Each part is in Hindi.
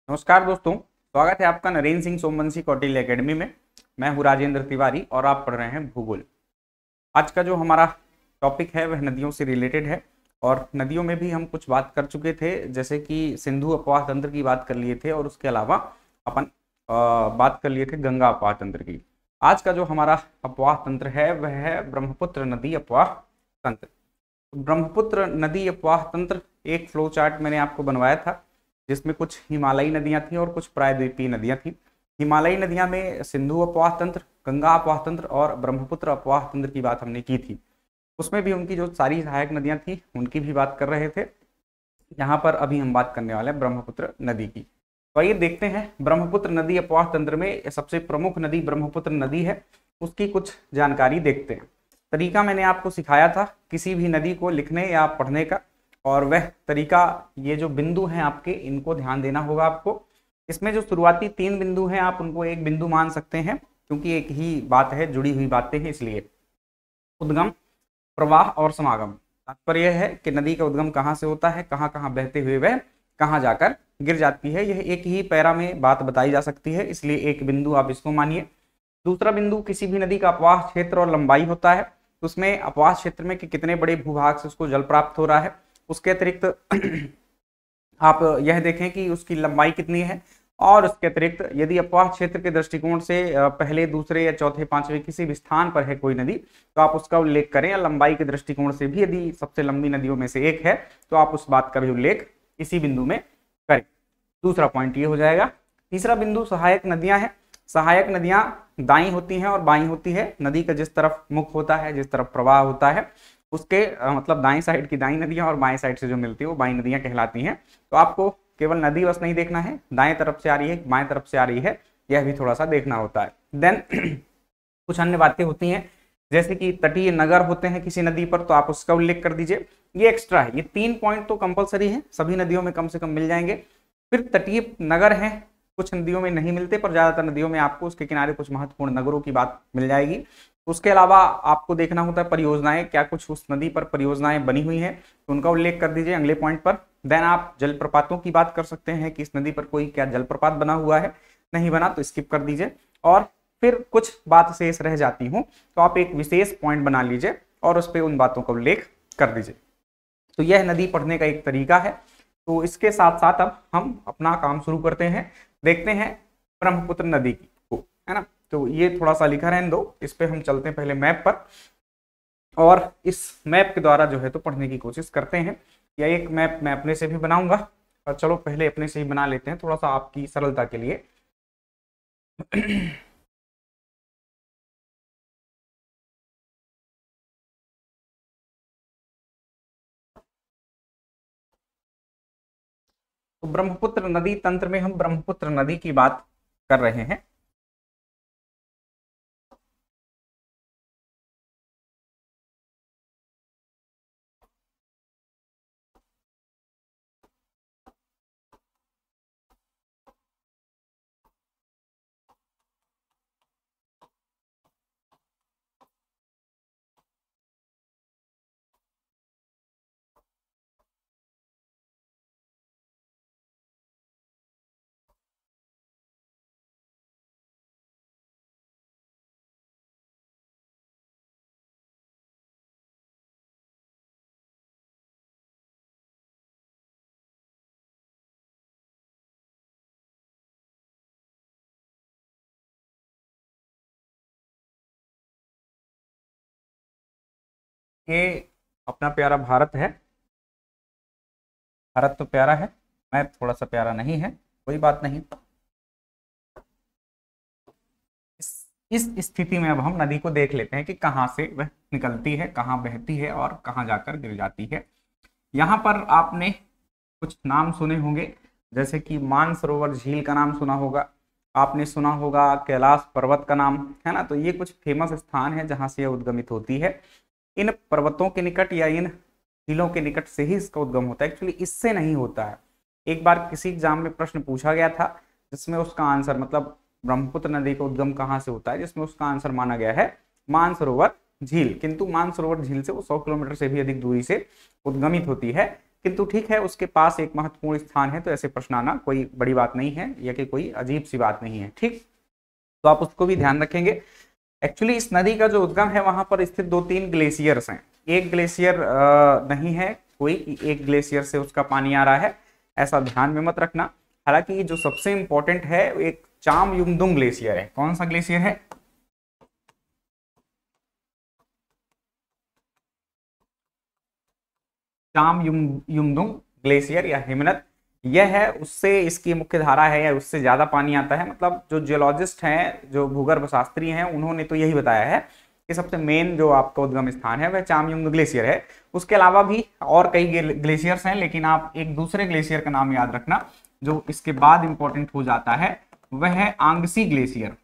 नमस्कार दोस्तों, स्वागत है आपका नरेंद्र सिंह सोमवंशी कौटिल्य एकेडमी में। मैं हूं राजेंद्र तिवारी और आप पढ़ रहे हैं भूगोल। आज का जो हमारा टॉपिक है वह नदियों से रिलेटेड है और नदियों में भी हम कुछ बात कर चुके थे, जैसे कि सिंधु अपवाह तंत्र की बात कर लिए थे और उसके अलावा अपन बात कर लिए थे गंगा अपवाह तंत्र की। आज का जो हमारा अपवाह तंत्र है वह है ब्रह्मपुत्र नदी अपवाह तंत्र। ब्रह्मपुत्र नदी अपवाह तंत्र एक फ्लो चार्ट मैंने आपको बनवाया था, जिसमें कुछ हिमालयी नदियां थी और कुछ प्रायद्वीपीय नदियां थी। हिमालयी नदियां में सिंधु अपवाह तंत्र, गंगा अपवाह तंत्र और ब्रह्मपुत्र अपवाह तंत्र की बात हमने की थी। उसमें भी उनकी जो सारी सहायक नदियां थी उनकी भी बात कर रहे थे। यहाँ पर अभी हम बात करने वाले हैं ब्रह्मपुत्र नदी की। तो आइए देखते हैं ब्रह्मपुत्र नदी अपवाह तंत्र में सबसे प्रमुख नदी ब्रह्मपुत्र नदी है, उसकी कुछ जानकारी देखते हैं। तरीका मैंने आपको सिखाया था किसी भी नदी को लिखने या पढ़ने का, और वह तरीका ये जो बिंदु हैं आपके, इनको ध्यान देना होगा आपको। इसमें जो शुरुआती 3 बिंदु हैं आप उनको एक बिंदु मान सकते हैं, क्योंकि एक ही बात है, जुड़ी हुई बातें हैं इसलिए। उद्गम, प्रवाह और समागम। तात्पर्य यह है कि नदी का उद्गम कहाँ से होता है, कहाँ कहाँ बहते हुए वह कहाँ जाकर गिर जाती है। यह एक ही पैरा में बात बताई जा सकती है, इसलिए एक बिंदु आप इसको मानिए। दूसरा बिंदु, किसी भी नदी का अपवाह क्षेत्र और लंबाई होता है, उसमें अपवाह क्षेत्र में कि कितने बड़े भूभाग से उसको जल प्राप्त हो रहा है। उसके अतिरिक्त आप यह देखें कि उसकी लंबाई कितनी है, और उसके अतिरिक्त यदि अपवाह क्षेत्र के दृष्टिकोण से पहले, दूसरे या चौथे, पांचवें किसी भी स्थान पर है कोई नदी, तो आप उसका उल्लेख करें। या लंबाई के दृष्टिकोण से भी यदि सबसे लंबी नदियों में से एक है तो आप उस बात का भी उल्लेख इसी बिंदु में करें। दूसरा पॉइंट ये हो जाएगा। तीसरा बिंदु, सहायक नदियां हैं। सहायक नदियां दाईं होती हैं और बाईं होती है। नदी का जिस तरफ मुख होता है, जिस तरफ प्रवाह होता है, उसके मतलब दाईं साइड की दाईं नदियां और बाएं साइड से जो मिलती है वो बाईं नदियां कहलाती हैं। तो आपको केवल नदी बस नहीं देखना है, दाएं तरफ से आ रही है, बाएं तरफ से आ रही है, यह भी थोड़ा सा देखना होता है। देन कुछ अन्य बातें होती हैं, जैसे कि तटीय नगर होते हैं किसी नदी पर, तो आप उसका उल्लेख कर दीजिए। ये एक्स्ट्रा है, ये 3 पॉइंट तो कंपलसरी है, सभी नदियों में कम से कम मिल जाएंगे। फिर तटीय नगर हैं, कुछ नदियों में नहीं मिलते, पर ज्यादातर नदियों में आपको उसके किनारे कुछ महत्वपूर्ण नगरों की बात मिल जाएगी। उसके अलावा आपको देखना होता है परियोजनाएं, क्या कुछ उस नदी पर परियोजनाएं बनी हुई हैं, तो उनका उल्लेख कर दीजिए अगले पॉइंट पर। देन आप जलप्रपातों की बात कर सकते हैं कि इस नदी पर कोई क्या जलप्रपात बना हुआ है, नहीं बना तो स्किप कर दीजिए। और फिर कुछ बात शेष रह जाती हो तो आप एक विशेष पॉइंट बना लीजिए और उस पर उन बातों का उल्लेख कर दीजिए। तो यह नदी पढ़ने का एक तरीका है। तो इसके साथ साथ अब हम अपना काम शुरू करते हैं, देखते हैं ब्रह्मपुत्र नदी को, है ना। तो ये थोड़ा सा लिखा रहने दो, इस पे हम चलते हैं पहले मैप पर, और इस मैप के द्वारा जो है तो पढ़ने की कोशिश करते हैं। या एक मैप मैं अपने से भी बनाऊंगा, और चलो पहले अपने से ही बना लेते हैं थोड़ा सा आपकी सरलता के लिए। तो ब्रह्मपुत्र नदी तंत्र में हम ब्रह्मपुत्र नदी की बात कर रहे हैं। ये अपना प्यारा भारत है। भारत तो प्यारा है, मैप थोड़ा सा प्यारा नहीं है, कोई बात नहीं। इस स्थिति में अब हम नदी को देख लेते हैं कि कहाँ से वह निकलती है, कहाँ बहती है और कहाँ जाकर गिर जाती है। यहाँ पर आपने कुछ नाम सुने होंगे, जैसे कि मानसरोवर झील का नाम सुना होगा, आपने सुना होगा कैलाश पर्वत का नाम, है ना। तो ये कुछ फेमस स्थान है जहाँ से यह उद्गमित होती है। इन पर्वतों के निकट या इन झीलों के निकट से ही इसका उद्गम होता है, एक्चुअली इससे नहीं होता है। एक बार किसी एग्जाम में प्रश्न पूछा गया था जिसमें उसका आंसर, मतलब ब्रह्मपुत्र नदी का उद्गम कहाँ से होता है, जिसमें उसका आंसर माना गया है मानसरोवर झील। किंतु मानसरोवर झील से वो 100 किलोमीटर से भी अधिक दूरी से उद्गमित होती है। किंतु ठीक है, उसके पास एक महत्वपूर्ण स्थान है, तो ऐसे प्रश्न आना कोई बड़ी बात नहीं है, या कि कोई अजीब सी बात नहीं है। ठीक, तो आप उसको भी ध्यान रखेंगे। एक्चुअली इस नदी का जो उद्गम है वहां पर स्थित 2-3 ग्लेशियर्स हैं। एक ग्लेशियर नहीं है कोई, एक ग्लेशियर से उसका पानी आ रहा है, ऐसा ध्यान में मत रखना। हालांकि जो सबसे इंपॉर्टेंट है एक चामयुमदुंग ग्लेशियर है। कौन सा ग्लेशियर है? चामयुमदुंग ग्लेशियर या हिमनद, यह है, उससे इसकी मुख्य धारा है या उससे ज्यादा पानी आता है। मतलब जो जियोलॉजिस्ट हैं, जो भूगर्भ शास्त्री हैं, उन्होंने तो यही बताया है कि सबसे मेन जो आपका उद्गम स्थान है वह चामयुमदुंग ग्लेशियर है। उसके अलावा भी और कई ग्लेशियर्स हैं, लेकिन आप एक दूसरे ग्लेशियर का नाम याद रखना जो इसके बाद इंपॉर्टेंट हो जाता है, वह है आंगसी ग्लेशियर।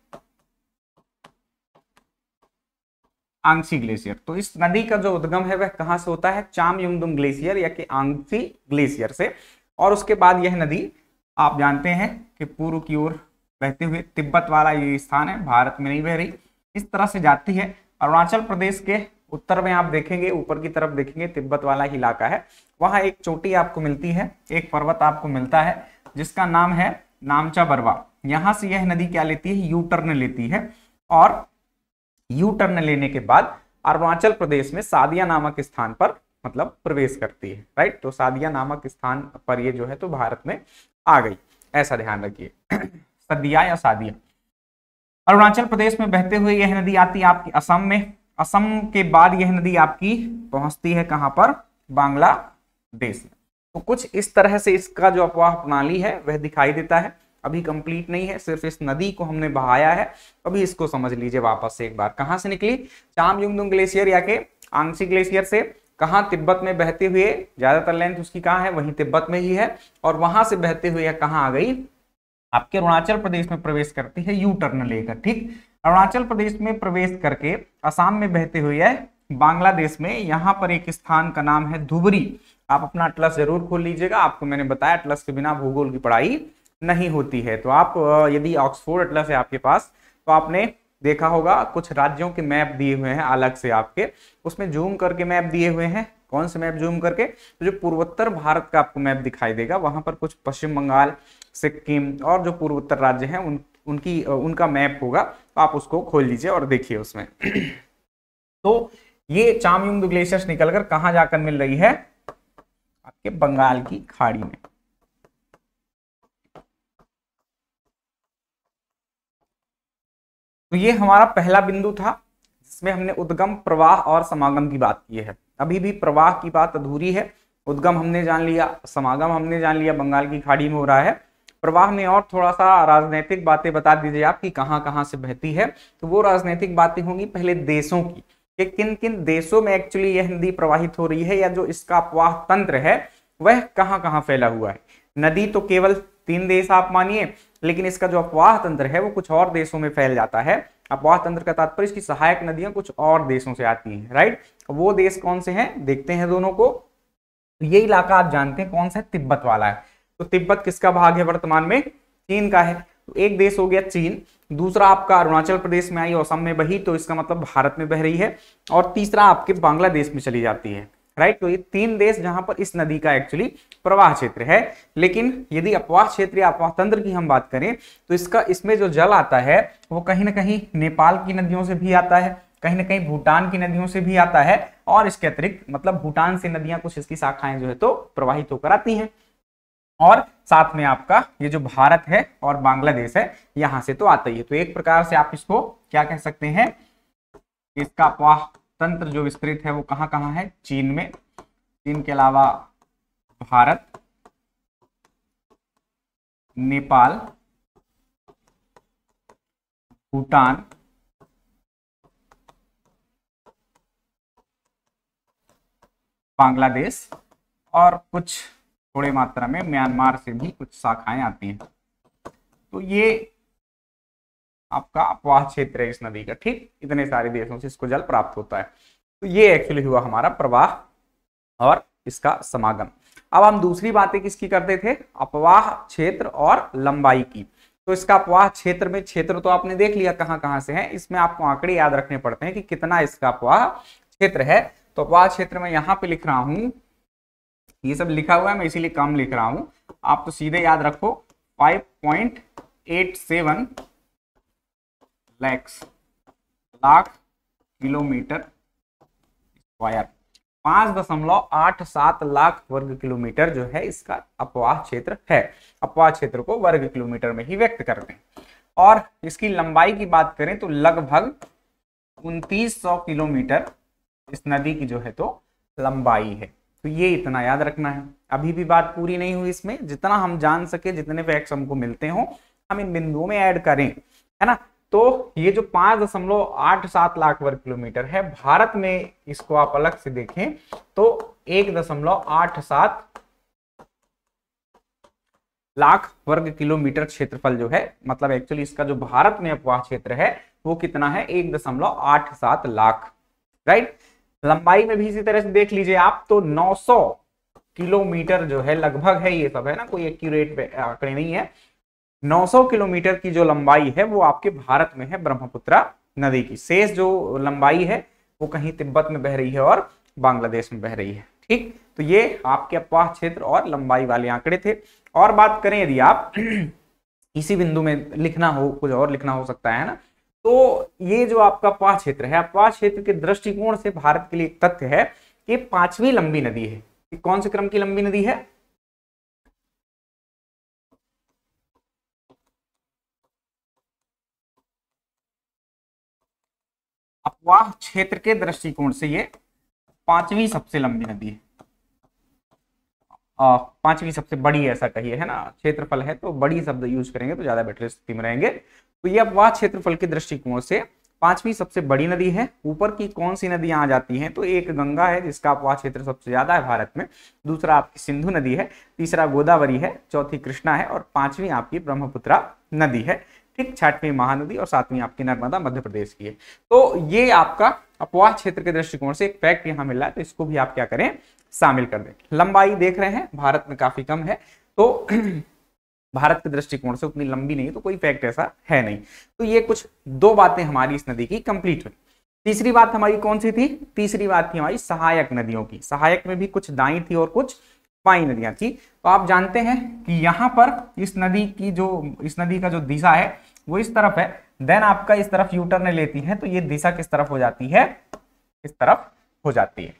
आंगसी ग्लेशियर। तो इस नदी का जो उद्गम है वह कहां से होता है? चामयुमदुंग ग्लेशियर या कि आंगसी ग्लेशियर से। और उसके बाद यह नदी आप जानते हैं कि पूर्व की ओर बहते हुए, तिब्बत वाला ये स्थान है, भारत में नहीं बह रही, इस तरह से जाती है। अरुणाचल प्रदेश के उत्तर में आप देखेंगे, ऊपर की तरफ देखेंगे, तिब्बत वाला ही इलाका है, वहां एक चोटी आपको मिलती है, एक पर्वत आपको मिलता है जिसका नाम है नामचा बरवा। यहां से यह नदी क्या लेती है? यू टर्न लेती है, और यू टर्न लेने के बाद अरुणाचल प्रदेश में सादिया नामक स्थान पर मतलब प्रवेश करती है। राइट, तो सादिया नामक स्थान पर ये जो है तो भारत में आ गई, ऐसा ध्यान रखिए। सदिया या सादिया। अरुणाचल प्रदेश में बहते हुए यह नदी आती है आपकी असम में। असम के बाद यह नदी आपकी पहुंचती है कहां पर? बांग्लादेश में। तो कुछ इस तरह से इसका जो अपवाह प्रणाली है वह दिखाई देता है। अभी कंप्लीट नहीं है, सिर्फ इस नदी को हमने बहाया है। अभी इसको समझ लीजिए वापस से एक बार, कहां से निकली? चामयुमदुंग ग्लेशियर या के आंगसी ग्लेशियर से। कहां? तिब्बत में बहते हुए, ज्यादातर लेंथ उसकी कहां है? वहीं तिब्बत में ही है। और वहां से बहते हुए कहां आ गई? आपके अरुणाचल प्रदेश में प्रवेश करती है यू टर्न लेकर। ठीक, अरुणाचल प्रदेश में प्रवेश करके असम में बहते हुए बांग्लादेश में, यहां पर एक स्थान का नाम है धुबरी। आप अपना अटलस जरूर खोल लीजिएगा, आपको मैंने बताया अटलस के बिना भूगोल की पढ़ाई नहीं होती है। तो आप यदि ऑक्सफोर्ड अटलस है आपके पास, तो आपने देखा होगा कुछ राज्यों के मैप दिए हुए हैं अलग से आपके, उसमें जूम करके मैप दिए हुए हैं। कौन से मैप जूम करके? तो जो पूर्वोत्तर भारत का आपको मैप दिखाई देगा, वहां पर कुछ पश्चिम बंगाल, सिक्किम और जो पूर्वोत्तर राज्य हैं उनका मैप होगा, तो आप उसको खोल लीजिए और देखिए उसमें। तो ये चामयुमदुंग ग्लेशियर्स निकलकर कहां जाकर मिल रही है? आपके बंगाल की खाड़ी में। तो ये हमारा पहला बिंदु था जिसमें हमने उद्गम, प्रवाह और समागम की बात की है। अभी भी प्रवाह की बात अधूरी है। उद्गम हमने जान लिया, समागम हमने जान लिया, बंगाल की खाड़ी में हो रहा है। प्रवाह में और थोड़ा सा राजनीतिक बातें बता दीजिए आप कि कहां कहां से बहती है। तो वो राजनीतिक बातें होंगी पहले देशों की, कि किन किन देशों में एक्चुअली यह नदी प्रवाहित हो रही है, या जो इसका अपवाह तंत्र है वह कहां कहां फैला हुआ है। नदी तो केवल 3 देश आप मानिए, लेकिन इसका जो अपवाह तंत्र है वो कुछ और देशों में फैल जाता है। अपवाह तंत्र का तात्पर्य इसकी सहायक नदियां कुछ और देशों से आती हैं। राइट, वो देश कौन से हैं देखते हैं दोनों को। ये इलाका आप जानते हैं कौन सा है? तिब्बत वाला है। तो तिब्बत किसका भाग है वर्तमान में? चीन का है। तो एक देश हो गया चीन, दूसरा आपका अरुणाचल प्रदेश में आई, असम में बही, तो इसका मतलब भारत में बह रही है, और तीसरा आपके बांग्लादेश में चली जाती है। राइट, तो ये 3 देश जहां पर इस नदी का एक्चुअली प्रवाह क्षेत्र है। लेकिन यदि अपवाह क्षेत्र या अपवाह तंत्र की हम बात करें, तो इसमें जो जल आता है वो कहीं ना कहीं नेपाल की नदियों से भी आता है, कहीं ना कहीं भूटान की नदियों से भी आता है, और इसके अतिरिक्त मतलब भूटान से नदियां कुछ इसकी शाखाएं जो है तो प्रवाहित होकर आती हैं, और साथ में आपका ये जो भारत है और बांग्लादेश है यहां से तो आता ही है। तो एक प्रकार से आप इसको क्या कह सकते हैं? इसका अपवाह तंत्र जो विस्तृत है वो कहां कहां है? चीन में, चीन के अलावा भारत, नेपाल, भूटान, बांग्लादेश, और कुछ थोड़ी मात्रा में म्यांमार से भी कुछ शाखाएं आती हैं। तो ये आपका अपवाह क्षेत्र है इस नदी का। ठीक, इतने सारे देशों से इसको जल प्राप्त होता है। तो ये एक्चुअली हुआ हमारा प्रवाह और इसका समागम। अब हम दूसरी बातें किसकी करते थे? अपवाह क्षेत्र और लंबाई की। तो इसका अपवाह क्षेत्र में, क्षेत्र तो आपने देख लिया कहां कहां से है, इसमें आपको आंकड़े याद रखने पड़ते हैं कि कितना इसका अपवाह क्षेत्र है। तो अपवाह क्षेत्र में यहां पे लिख रहा हूं ये सब लिखा हुआ है, मैं इसीलिए कम लिख रहा हूं, आप तो सीधे याद रखो 5.87 लाख किलोमीटर स्क्वायर, 5.87 लाख वर्ग किलोमीटर जो है इसका अपवाह क्षेत्र है। अपवाह क्षेत्र को वर्ग किलोमीटर में ही व्यक्त करते हैं। और इसकी लंबाई की बात करें तो लगभग 2900 किलोमीटर इस नदी की जो है तो लंबाई है। तो ये इतना याद रखना है। अभी भी बात पूरी नहीं हुई, इसमें जितना हम जान सके, जितने फैक्ट्स हमको मिलते हो हम इन बिंदुओं में ऐड करें, है ना। तो ये जो 5.87 लाख वर्ग किलोमीटर है, भारत में इसको आप अलग से देखें तो 1.87 लाख वर्ग किलोमीटर क्षेत्रफल जो है, मतलब एक्चुअली इसका जो भारत में अपवाह क्षेत्र है वो कितना है, 1.87 लाख, राइट। लंबाई में भी इसी तरह से देख लीजिए आप, तो 900 किलोमीटर जो है लगभग है, ये सब है ना, कोई एक्यूरेट आंकड़े नहीं है। 900 किलोमीटर की जो लंबाई है वो आपके भारत में है ब्रह्मपुत्रा नदी की। शेष जो लंबाई है वो कहीं तिब्बत में बह रही है और बांग्लादेश में बह रही है, ठीक। तो ये आपके अपवाह क्षेत्र और लंबाई वाले आंकड़े थे। और बात करें यदि आप इसी बिंदु में लिखना हो, कुछ और लिखना हो सकता है ना, तो ये जो आपका अपवाह क्षेत्र है, अपवाह क्षेत्र के दृष्टिकोण से भारत के लिए एक तथ्य है कि 5वीं लंबी नदी है। कौन से क्रम की लंबी नदी है? अपवाह क्षेत्र के दृष्टिकोण से ये 5वीं सबसे लंबी नदी है, 5वीं सबसे बड़ी, ऐसा कहिए, है ना। क्षेत्रफल है तो बड़ी शब्द यूज करेंगे तो ज्यादा बेटर स्थिति में रहेंगे। तो ये अपवाह क्षेत्रफल के दृष्टिकोण से 5वीं सबसे बड़ी नदी है। ऊपर की कौन सी नदियां आ जाती हैं, तो एक गंगा है जिसका अपवाह क्षेत्र सबसे ज्यादा है भारत में, दूसरा आपकी सिंधु नदी है, तीसरा गोदावरी है, चौथी कृष्णा है और 5वीं आपकी ब्रह्मपुत्रा नदी है, ठीक। 6वीं महानदी और 7वीं आपकी नर्मदा मध्य प्रदेश की है। तो ये आपका अपवाह क्षेत्र के दृष्टिकोण से एक फैक्ट यहाँ मिल रहा है, तो इसको भी आप क्या करें, शामिल कर दें। लंबाई देख रहे हैं भारत में काफी कम है, तो भारत के दृष्टिकोण से उतनी लंबी नहीं, तो कोई फैक्ट ऐसा है नहीं। तो ये कुछ 2 बातें हमारी इस नदी की कंप्लीट हुई। तीसरी बात हमारी कौन सी थी? तीसरी बात थी हमारी सहायक नदियों की। सहायक में भी कुछ दाई थी और कुछ बाई नदियां थी। तो आप जानते हैं कि यहाँ पर इस नदी का जो दिशा है वो इस तरफ है, देन आपका इस तरफ यू टर्न लेती है, तो ये दिशा किस तरफ हो जाती है, इस तरफ हो जाती है।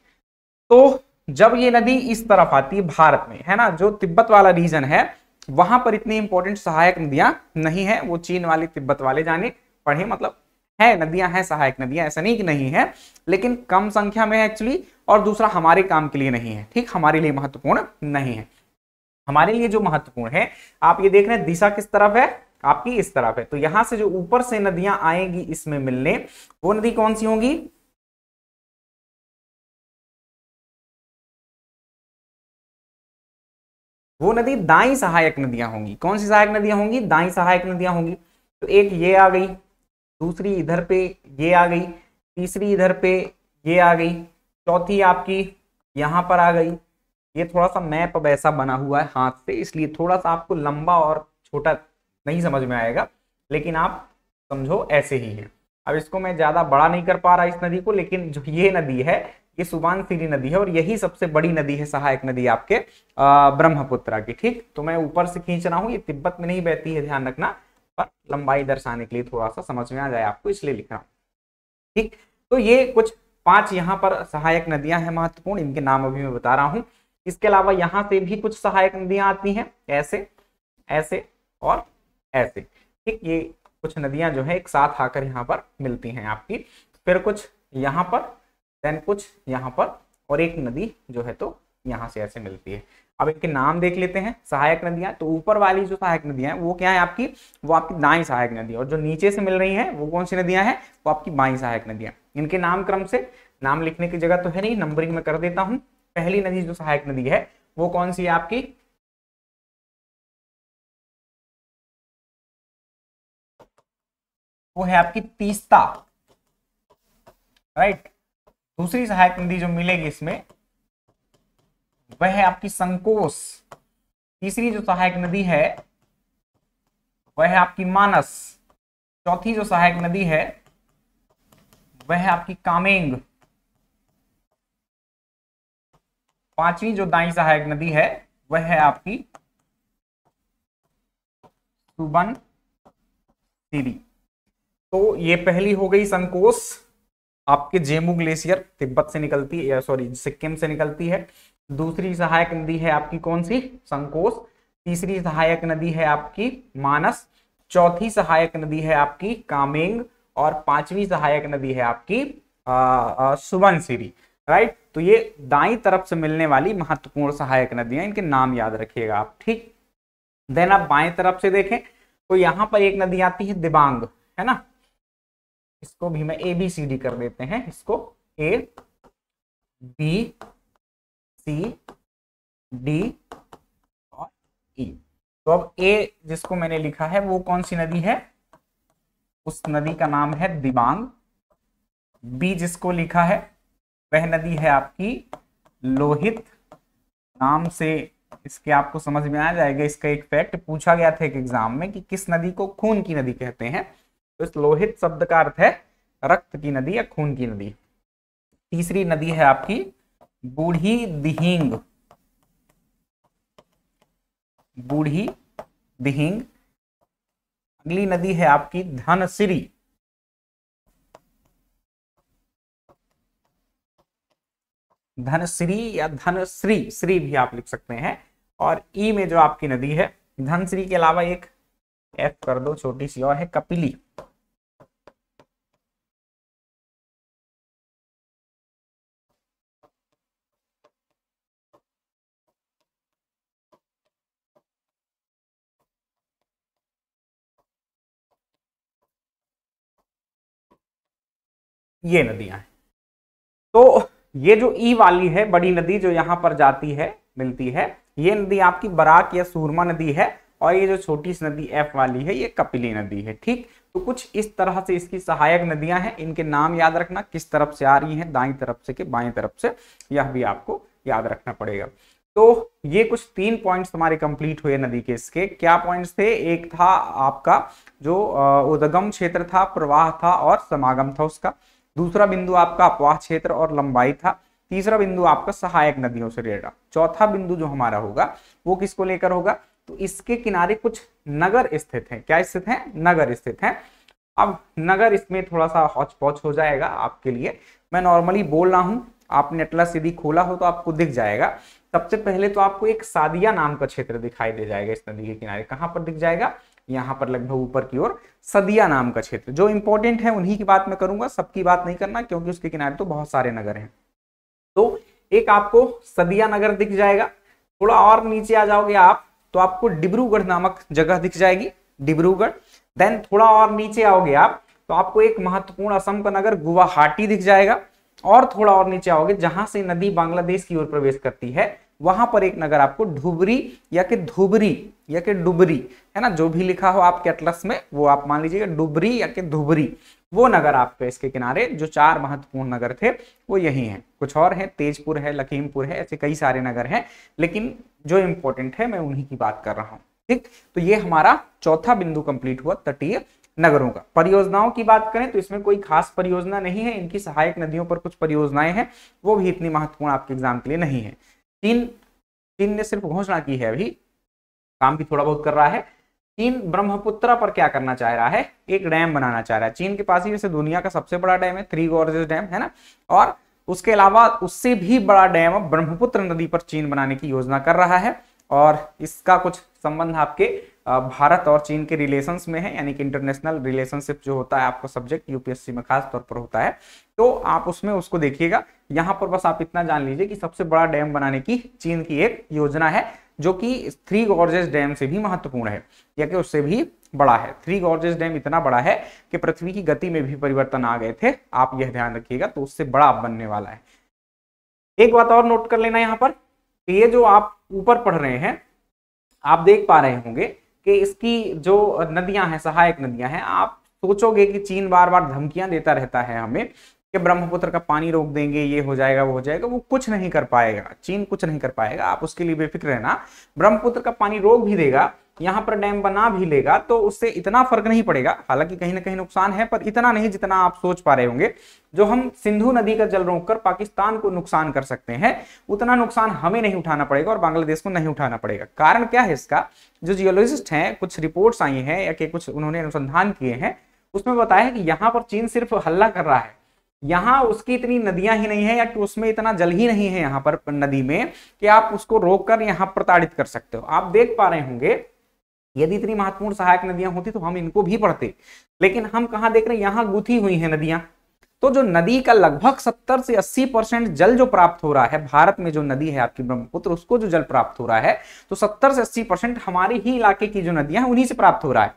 तो जब ये नदी इस तरफ आती है भारत में, है ना, जो तिब्बत वाला रीजन है वहां पर इतनी इंपॉर्टेंट सहायक नदियां नहीं है, वो चीन वाली तिब्बत वाले जाने पढ़े, मतलब है नदियां हैं सहायक नदियां, ऐसा नहीं कि नहीं है, लेकिन कम संख्या में है एक्चुअली, और दूसरा हमारे काम के लिए नहीं है, ठीक, हमारे लिए महत्वपूर्ण नहीं है। हमारे लिए जो महत्वपूर्ण है, आप ये देख रहे हैं दिशा किस तरफ है, आपकी इस तरफ है। तो यहां से जो ऊपर से नदियां आएंगी इसमें मिलने, वो नदी कौन सी होंगी, वो नदी दाई सहायक नदियां होंगी। कौन सी सहायक नदियां होंगी? दाई सहायक नदियां होंगी। तो एक ये आ गई, दूसरी इधर पे ये आ गई, तीसरी इधर पे ये आ गई, चौथी आपकी यहां पर आ गई। ये थोड़ा सा मैप अब ऐसा बना हुआ है हाथ से, इसलिए थोड़ा सा आपको लंबा और छोटा नहीं समझ में आएगा, लेकिन आप समझो ऐसे ही है। अब इसको मैं ज्यादा बड़ा नहीं कर पा रहा इस नदी को, लेकिन जो ये नदी है ये सुबानसिरी नदी है और यही सबसे बड़ी नदी है सहायक नदी आपके ब्रह्मपुत्रा की, ठीक। तो मैं ऊपर से खींच रहा हूँ, ये तिब्बत में नहीं बहती है, ध्यान रखना, पर लंबाई दर्शाने के लिए थोड़ा सा समझ में आ जाए आपको, इसलिए लिख रहा हूँ, ठीक। तो ये कुछ 5 यहाँ पर सहायक नदियां हैं महत्वपूर्ण, इनके नाम अभी मैं बता रहा हूँ। इसके अलावा यहाँ से भी कुछ सहायक नदियां आती हैं, ऐसे, ऐसे और ऐसे, ठीक। ये कुछ नदियां जो है एक साथ आकर यहाँ पर मिलती हैं आपकी, फिर कुछ यहाँ पर, देन कुछ यहाँ पर, और एक नदी जो है तो यहाँ से ऐसे मिलती है। अब इनके नाम देख लेते हैं सहायक नदियां। तो ऊपर वाली जो सहायक नदियां हैं वो क्या है आपकी, वो आपकी दाई सहायक नदी, और जो नीचे से मिल रही हैं वो कौन सी नदियां हैं, वो आपकी बाई सहायक नदियां। इनके नाम क्रम से, नाम लिखने की जगह तो है नहीं, नंबरिंग में कर देता हूं। पहली नदी जो सहायक नदी है वो कौन सी है आपकी, वो है आपकी तीस्ता, राइट। दूसरी सहायक नदी जो मिलेगी इसमें वह है आपकी संकोश। तीसरी जो सहायक नदी है वह है आपकी मानस। चौथी जो सहायक नदी है वह है आपकी कामेंग। पांचवी जो दाई सहायक नदी है वह है आपकी सुबनसिरी। तो ये पहली हो गई संकोश, आपके जेमू ग्लेशियर तिब्बत से निकलती है, सॉरी सिक्किम से निकलती है। दूसरी सहायक नदी है आपकी कौन सी? संकोश। तीसरी सहायक नदी है आपकी मानस। चौथी सहायक नदी है आपकी कामेंग। और पांचवी सहायक नदी है आपकी सुबनसिरी। राइट, तो ये दाईं तरफ से मिलने वाली महत्वपूर्ण सहायक नदियां, इनके नाम याद रखिएगा आप। ठीक, देन आप बाएं तरफ से देखें तो यहां पर एक नदी आती है दिबांग, है ना। इसको भी मैं ABCD कर देते हैं, इसको ABCD और E। तो अब A जिसको मैंने लिखा है वो कौन सी नदी है? उस नदी का नाम है दिबांग। B जिसको लिखा है वह नदी है आपकी लोहित। नाम से इसके आपको समझ में आ जाएगा। इसका एक फैक्ट पूछा गया था एक एग्जाम में कि किस नदी को खून की नदी कहते हैं, तो इस लोहित शब्द का अर्थ है रक्त की नदी या खून की नदी। तीसरी नदी है आपकी बूढ़ी दिहिंग। बूढ़ी दिहिंग। अगली नदी है आपकी धनसिरी। धनश्री या धनश्री, श्री भी आप लिख सकते हैं। और ई में जो आपकी नदी है धनश्री के अलावा एक F कर दो छोटी सी और है कपिली। ये नदियां हैं। तो ये जो ई वाली है बड़ी नदी जो यहां पर जाती है मिलती है, ये नदी आपकी बराक या सूरमा नदी है। और ये जो छोटी सी नदी F वाली है ये कपिली नदी है। ठीक, तो कुछ इस तरह से इसकी सहायक नदियां हैं। इनके नाम याद रखना, किस तरफ से आ रही हैं, दाईं तरफ से कि बाएं तरफ से, यह भी आपको याद रखना पड़ेगा। तो ये कुछ 3 पॉइंट्स हमारे कंप्लीट हुए नदी के। इसके क्या पॉइंट्स थे? एक था आपका जो उद्गम क्षेत्र था, प्रवाह था और समागम था उसका। दूसरा बिंदु आपका अपवाह क्षेत्र और लंबाई था। तीसरा बिंदु आपका सहायक नदियों से रिलेटेड। चौथा बिंदु जो हमारा होगा वो किसको लेकर होगा? तो इसके किनारे कुछ नगर स्थित हैं। क्या स्थित हैं? नगर स्थित हैं। अब नगर इसमें थोड़ा सा हौच पौच हो जाएगा आपके लिए, मैं नॉर्मली बोल रहा हूं, आपने एटलस यदि खोला हो तो आपको दिख जाएगा। सबसे पहले तो आपको एक सादिया नाम का क्षेत्र दिखाई दे जाएगा इस नदी के किनारे। कहां पर दिख जाएगा? यहाँ पर लगभग ऊपर की ओर सदिया नाम का क्षेत्र। जो इंपॉर्टेंट है उन्हीं की बात मैं करूंगा, सबकी बात नहीं करना क्योंकि उसके किनारे तो बहुत सारे नगर हैं। तो एक आपको सदिया नगर दिख जाएगा। थोड़ा और नीचे आ जाओगे आप तो आपको डिब्रूगढ़ नामक जगह दिख जाएगी, डिब्रूगढ़। देन थोड़ा और नीचे आओगे आप तो आपको एक महत्वपूर्ण असम का नगर गुवाहाटी दिख जाएगा। और थोड़ा और नीचे आओगे जहां से नदी बांग्लादेश की ओर प्रवेश करती है वहां पर एक नगर आपको ढुबरी या कि धुबरी या कि डुबरी, है ना, जो भी लिखा हो आपके एटलस में वो आप मान लीजिएगा, डुबरी या कि धुबरी, वो नगर आपके इसके किनारे। जो 4 महत्वपूर्ण नगर थे वो यही हैं। कुछ और हैं, तेजपुर है, लखीमपुर है, ऐसे कई सारे नगर हैं, लेकिन जो इंपॉर्टेंट है मैं उन्हीं की बात कर रहा हूं। ठीक, तो ये हमारा चौथा बिंदु कंप्लीट हुआ तटीय नगरों का। परियोजनाओं की बात करें तो इसमें कोई खास परियोजना नहीं है। इनकी सहायक नदियों पर कुछ परियोजनाएं हैं, वो भी इतनी महत्वपूर्ण आपके एग्जाम के लिए नहीं है। चीन ने सिर्फ घोषणा की है, अभी काम भी थोड़ा बहुत कर रहा है। चीन ब्रह्मपुत्र पर क्या करना चाह रहा है? एक डैम बनाना चाह रहा है। चीन के पास ही वैसे दुनिया का सबसे बड़ा डैम है, 3 गॉर्जेस डैम, है ना। और उसके अलावा उससे भी बड़ा डैम ब्रह्मपुत्र नदी पर चीन बनाने की योजना कर रहा है। और इसका कुछ संबंध आपके भारत और चीन के रिलेशंस में है, यानी कि इंटरनेशनल रिलेशनशिप जो होता है आपका सब्जेक्ट यूपीएससी में खास तौर पर होता है, तो आप उसमें उसको देखिएगा। यहाँ पर बस आप इतना जान लीजिए कि सबसे बड़ा डैम बनाने की चीन की एक योजना है, जो कि 3 गॉर्जेस डैम से भी महत्वपूर्ण है या कि उससे भी बड़ा है। 3 गॉर्जेस डैम इतना बड़ा है कि पृथ्वी की गति में भी परिवर्तन आ गए थे, आप यह ध्यान रखिएगा, तो उससे बड़ा बनने वाला है। एक बात और नोट कर लेना यहाँ पर, ये जो आप ऊपर पढ़ रहे हैं आप देख पा रहे होंगे कि इसकी जो नदियां हैं, सहायक नदियां हैं, आप सोचोगे कि चीन बार बार धमकियां देता रहता है हमें कि ब्रह्मपुत्र का पानी रोक देंगे, ये हो जाएगा, वो हो जाएगा। वो कुछ नहीं कर पाएगा, चीन कुछ नहीं कर पाएगा, आप उसके लिए बेफिक्र रहना। ब्रह्मपुत्र का पानी रोक भी देगा यहाँ पर डैम बना भी लेगा तो उससे इतना फर्क नहीं पड़ेगा, हालांकि कहीं ना कहीं नुकसान है पर इतना नहीं जितना आप सोच पा रहे होंगे। जो हम सिंधु नदी का जल रोककर पाकिस्तान को नुकसान कर सकते हैं उतना नुकसान हमें नहीं उठाना पड़ेगा और बांग्लादेश को नहीं उठाना पड़ेगा। कारण क्या है इसका, जो जियोलॉजिस्ट हैं कुछ रिपोर्ट्स आई हैं या कि कुछ उन्होंने अनुसंधान किए हैं, उसमें बताया है कि यहाँ पर चीन सिर्फ हल्ला कर रहा है, यहाँ उसकी इतनी नदियां ही नहीं है या कि उसमें इतना जल ही नहीं है यहाँ पर नदी में कि आप उसको रोककर यहाँ प्रताड़ित कर सकते हो। आप देख पा रहे होंगे यदि इतनी महत्वपूर्ण सहायक नदियां होती तो हम इनको भी पढ़ते, लेकिन हम कहाँ देख रहे हैं, यहाँ गुथी हुई है नदियां। तो जो नदी का लगभग 70 से 80% जल जो प्राप्त हो रहा है भारत में, जो नदी है आपकी ब्रह्मपुत्र, उसको जो जल प्राप्त हो रहा है तो 70 से 80% हमारे ही इलाके की जो नदियां हैं उन्हीं से प्राप्त हो रहा है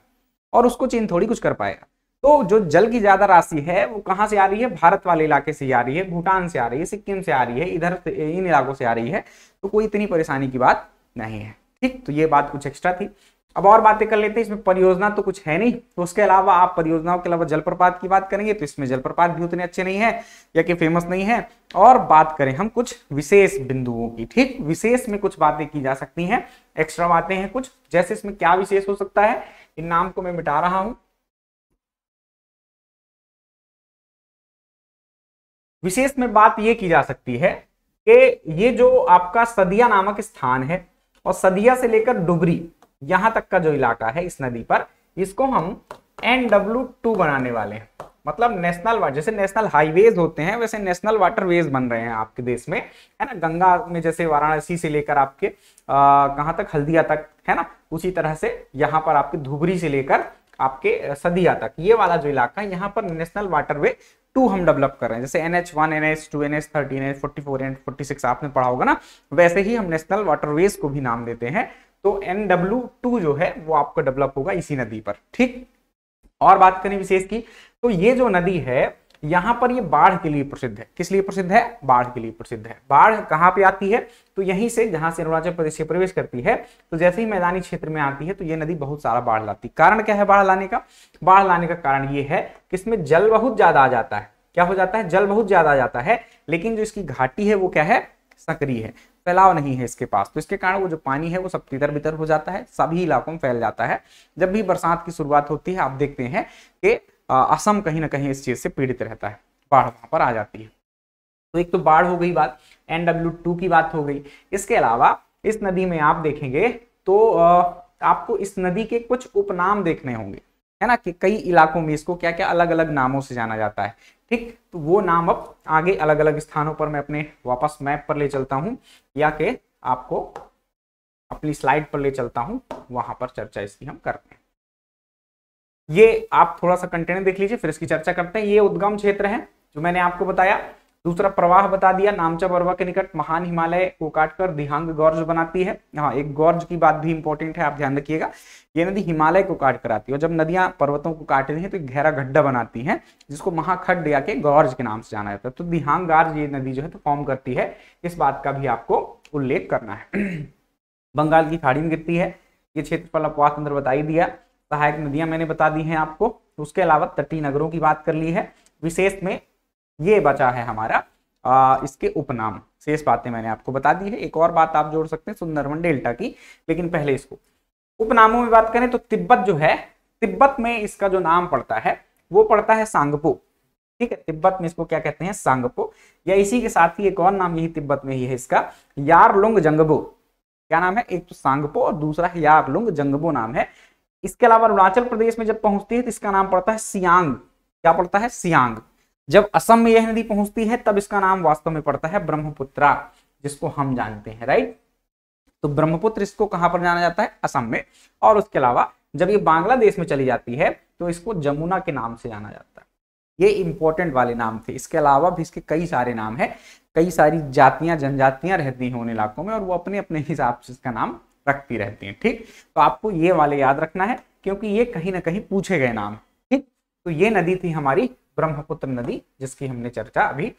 और उसको चीन थोड़ी कुछ कर पाएगा। तो जो जल की ज्यादा राशि है वो कहां से आ रही है, भारत वाले इलाके से आ रही है, भूटान से आ रही है, सिक्किम से आ रही है, इधर इन इलाकों से आ रही है। तो कोई इतनी परेशानी की बात नहीं है। ठीक, तो ये बात कुछ एक्स्ट्रा थी। अब और बातें कर लेते हैं। इसमें परियोजना तो कुछ है नहीं, तो उसके अलावा आप परियोजनाओं के अलावा जलप्रपात की बात करेंगे तो इसमें जलप्रपात भी उतने अच्छे नहीं है या कि फेमस नहीं है। और बात करें हम कुछ विशेष बिंदुओं की, ठीक, विशेष में कुछ बातें की जा सकती हैं, एक्स्ट्रा बातें हैं कुछ, जैसे इसमें क्या विशेष हो सकता है, इन नाम को मैं मिटा रहा हूं। विशेष में बात यह की जा सकती है कि ये जो आपका सदिया नामक स्थान है और सदिया से लेकर डुबरी यहां तक का जो इलाका है इस नदी पर, इसको हम NW2 बनाने वाले हैं। मतलब नेशनल वाटर, जैसे नेशनल हाईवेज होते हैं वैसे नेशनल वाटरवेज बन रहे हैं आपके देश में, है ना। गंगा में जैसे वाराणसी से लेकर आपके कहां तक, हल्दिया तक, है ना, उसी तरह से यहाँ पर आपके धुबरी से लेकर आपके सदिया तक ये वाला जो इलाका है यहाँ पर नेशनल वाटरवे 2 हम डेवलप कर रहे हैं। जैसे NH1, NH2, NH13, NH44, NH46 आपने पढ़ा होगा ना, वैसे ही हम नेशनल वाटरवेज को भी नाम देते हैं। तो NW2 जो है वो आपको डेवलप होगा इसी नदी पर। ठीक, और बात करें विशेष की, तो ये जो नदी है यहाँ पर ये बाढ़ के लिए प्रसिद्ध है। किस लिए प्रसिद्ध है, बाढ़ के लिए प्रसिद्ध है। बाढ़ कहाँ पे आती है, तो यहीं से, जहां से अरुणाचल प्रदेश से प्रवेश करती है, तो जैसे ही मैदानी क्षेत्र में आती है तो ये नदी बहुत सारा बाढ़ लाती है। कारण क्या है बाढ़ लाने का, बाढ़ लाने का कारण ये है कि इसमें जल बहुत ज्यादा आ जाता है। क्या हो जाता है, जल बहुत ज्यादा आ जाता है, लेकिन जो इसकी घाटी है वो क्या है, सक्रिय है, फैलाव नहीं है इसके पास। तो इसके कारण वो जो पानी है वो सब तितर बितर हो जाता है, सभी इलाकों में फैल जाता है। जब भी बरसात की शुरुआत होती है आप देखते हैं कि असम कहीं ना कहीं इस चीज से पीड़ित रहता है, बाढ़ वहां पर आ जाती है। तो एक तो बाढ़ हो गई बात, NW2 की बात हो गई। इसके अलावा इस नदी में आप देखेंगे तो आपको इस नदी के कुछ उपनाम देखने होंगे, है ना, कि कई इलाकों में इसको क्या क्या अलग अलग नामों से जाना जाता है। ठीक, तो वो नाम अब आगे अलग अलग स्थानों पर मैं अपने वापस मैप पर ले चलता हूं या कि आपको अपनी स्लाइड पर ले चलता हूं, वहां पर चर्चा इसकी हम करते हैं। ये आप थोड़ा सा कंटेंट देख लीजिए फिर इसकी चर्चा करते हैं। ये उद्गम क्षेत्र है जो मैंने आपको बताया। दूसरा प्रवाह बता दिया, नामचा बरवा के निकट महान हिमालय को काटकर दिहांग गॉर्ज बनाती है। हाँ, एक गॉर्ज की बात भी इंपॉर्टेंट है, आप ध्यान रखिएगा। ये नदी हिमालय को काट कर आती है और जब नदियां पर्वतों को काटती हैं तो एक गहरा गड्ढा बनाती हैं जिसको महाखड्ड या के गॉर्ज के नाम से जाना जाता है। तो दिहांग गॉर्ज ये नदी जो है तो फॉर्म करती है, इस बात का भी आपको उल्लेख करना है। बंगाल की खाड़ी में गिरती है, ये क्षेत्रफल अपवाद अंदर बता ही दिया। सहायक नदियां मैंने बता दी हैं आपको। उसके अलावा तटीय नगरों की बात कर ली है। विशेष में ये बचा है हमारा इसके उपनाम, शेष बातें मैंने आपको बता दी है। एक और बात आप जोड़ सकते हैं सुंदरवन डेल्टा की, लेकिन पहले इसको उपनामों में बात करें तो तिब्बत जो है, तिब्बत में इसका जो नाम पड़ता है वो पड़ता है सांगपो। ठीक है, तिब्बत में इसको क्या कहते हैं, सांगपो। या इसी के साथ ही एक और नाम यही तिब्बत में ही है इसका, यारलुंग जंगबो। क्या नाम है, एक तो सांगपो और दूसरा है यारलुंग जंगबो नाम है। इसके अलावा अरुणाचल प्रदेश में जब पहुंचती है तो इसका नाम पड़ता है सियांग। क्या पड़ता है, सियांग। जब असम में यह नदी पहुंचती है तब इसका नाम वास्तव में पड़ता है ब्रह्मपुत्रा, जिसको हम जानते हैं, राइट। तो ब्रह्मपुत्र इसको कहां पर जाना जाता है, असम में। और उसके अलावा जब ये बांग्लादेश में चली जाती है तो इसको जमुना के नाम से जाना जाता है। ये इंपॉर्टेंट वाले नाम थे। इसके अलावा भी इसके कई सारे नाम है, कई सारी जातियां जनजातियां रहती हैं उन इलाकों में और वो अपने अपने हिसाब से इसका नाम रखती रहती हैं। ठीक, तो आपको ये वाले याद रखना है क्योंकि ये कहीं ना कहीं पूछे गए नाम। ठीक, तो ये नदी थी हमारी ब्रह्मपुत्र नदी जिसकी हमने चर्चा अभी